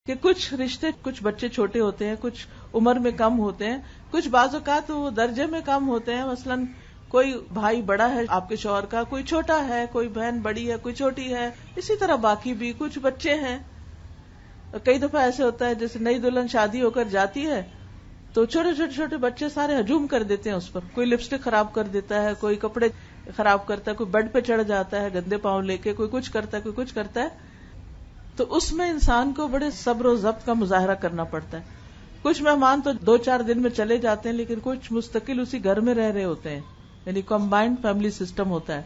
کہ کچھ رشتے، کچھ بچے چھوٹے ہوتے ہیں، کچھ عمر میں کم ہوتے ہیں، کچھ بعض اوقات وہ درجے میں کم ہوتے ہیں. مثلاً کوئی بھائی بڑا ہے آپ کے شوہر کا، کوئی چھوٹا ہے، کوئی بہن بڑی ہے، کوئی چھوٹی ہے، اسی طرح باقی بھی کچھ بچے ہیں. کئی دفعہ ایسے ہوتا ہے جیسے نئی دلہن شادی ہو کر جاتی ہے تو چھوٹے چھوٹے چھوٹے بچے سارے ہجوم کر دیتے ہیں اس پر. کوئی لپسٹک خراب کر دیتا ہے، کوئی کپڑے خراب کرتا ہے، کوئی بیڈ پہ چڑھ جاتا ہے گندے پاؤں لے کے، کوئی کچھ کرتا ہے، کوئی کچھ کرتا ہے. تو اس میں انسان کو بڑے صبر و ضبط کا مظاہرہ کرنا پڑتا ہے. کچھ مہمان تو 2-4 دن میں چلے جاتے ہیں، لیکن کچھ مستقل اسی گھر میں رہ رہے ہوتے ہیں، یعنی کمبائنڈ فیملی سسٹم ہوتا ہے.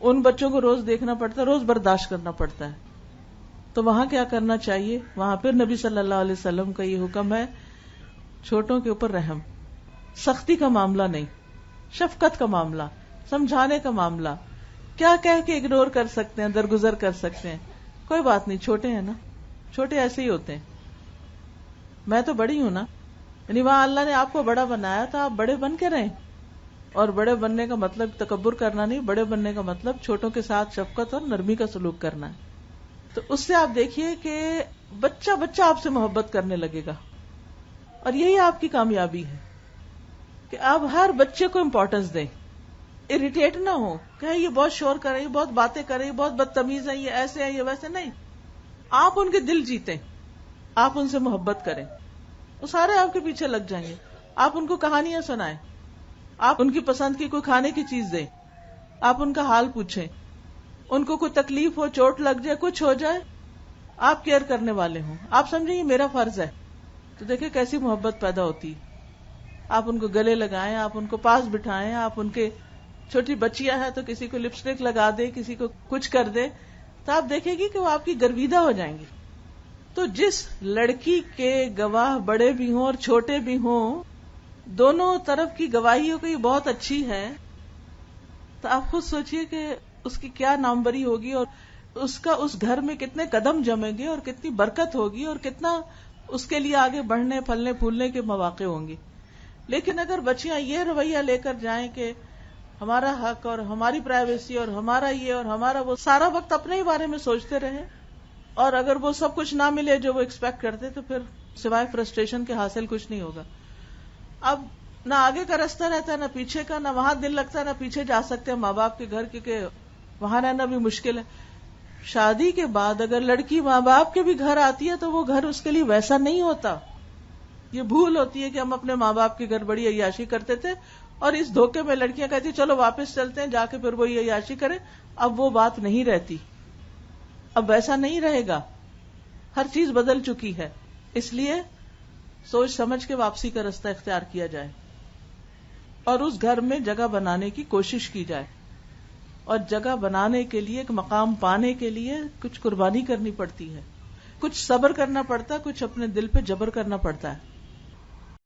ان بچوں کو روز دیکھنا پڑتا ہے، روز برداشت کرنا پڑتا ہے. تو وہاں کیا کرنا چاہیے؟ وہاں پھر نبی صلی اللہ علیہ وسلم کا یہ حکم ہے، چھوٹوں کے اوپر رحم، سختی کا معاملہ نہیں، شفقت کا معاملہ، سمجھانے کا معاملہ. کیا کہہ کے اگنور کر سکتے ہیں، درگزر کر سکتے ہیں، کوئی بات نہیں، چھوٹے ہیں نا، چھوٹے ایسے ہی ہوتے ہیں. میں تو بڑی ہوں نا، یعنی وہاں اللہ نے آپ کو بڑا بنایا تو آپ بڑے بن کے رہیں. اور بڑے بننے کا مطلب تکبر کرنا نہیں، بڑے بننے کا مطلب چھوٹوں کے ساتھ شفقت اور نرمی کا سلوک کرنا ہے. تو اس سے آپ دیکھیے کہ بچہ بچہ آپ سے محبت کرنے لگے گا. اور یہی آپ کی کامیابی ہے کہ آپ ہر بچے کو امپورٹنس دیں، اریٹیٹ نہ ہو کہ یہ بہت شور کر رہے، یہ بہت باتیں کر رہے، یہ بہت بدتمیز ہے، یہ ایسے ہے، یہ ویسے. نہیں، آپ ان کے دل جیتیں، آپ ان سے محبت کریں، وہ سارے آپ کے پیچھے لگ جائیں گے. آپ ان کو کہانیاں سنائیں، آپ ان کی پسند کی کوئی کھانے کی چیز دیں، آپ ان کا حال پوچھیں، ان کو کوئی تکلیف ہو، چوٹ لگ جائے، کچھ ہو جائے، آپ کیئر کرنے والے ہوں، آپ سمجھیں یہ میرا فرض ہے. تو دیکھیں کیسی محبت پیدا ہوتی. آپ ان کو گلے لگائیں، آپ ان کو پاس بٹھائیں، آپ ان کے چھوٹی بچیاں ہیں تو کسی کو لپسٹک لگا دے، کسی کو کچھ کر دے، تو آپ دیکھیں گی کہ وہ آپ کی گرویدہ ہو جائیں گی. تو جس لڑکی کے گواہ بڑے بھی ہوں اور چھوٹے بھی ہوں، دونوں طرف کی گواہیوں کی بہت اچھی ہے، تو آپ خود سوچئے کہ اس کی کیا ناموری ہوگی، اور اس کا اس گھر میں کتنے قدم جمیں گے، اور کتنی برکت ہوگی، اور کتنا اس کے لیے آگے بڑھنے پھلنے پھولنے کے مواقع ہوں گے. لیکن اگر بچیاں یہ رویہ لے کر جائیں کہ ہمارا حق اور ہماری پرائیویسی اور ہمارا یہ اور ہمارا وہ، سارا وقت اپنے ہی بارے میں سوچتے رہے، اور اگر وہ سب کچھ نہ ملے جو وہ ایکسپیکٹ کرتے، تو پھر سوائے فرسٹریشن کے حاصل کچھ نہیں ہوگا. اب نہ آگے کا راستہ رہتا ہے، نہ پیچھے کا، نہ وہاں دل لگتا ہے، نہ پیچھے جا سکتے ہیں ماں باپ کے گھر، کیونکہ وہاں رہنا بھی مشکل ہے. شادی کے بعد اگر لڑکی ماں باپ کے بھی گھر آتی ہے تو وہ گھر اس کے لیے ویسا نہیں ہوتا. یہ بھول ہوتی ہے کہ ہم اپنے ماں باپ کے گھر بڑی عیاشی کرتے تھے، اور اس دھوکے میں لڑکیاں کہتی چلو واپس چلتے ہیں، جا کے پھر وہی عیاشی کریں. اب وہ بات نہیں رہتی، اب ویسا نہیں رہے گا، ہر چیز بدل چکی ہے. اس لیے سوچ سمجھ کے واپسی کا راستہ اختیار کیا جائے، اور اس گھر میں جگہ بنانے کی کوشش کی جائے. اور جگہ بنانے کے لیے، ایک مقام پانے کے لیے کچھ قربانی کرنی پڑتی ہے، کچھ صبر کرنا پڑتا ہے، کچھ اپنے دل پہ جبر کرنا پڑتا ہے.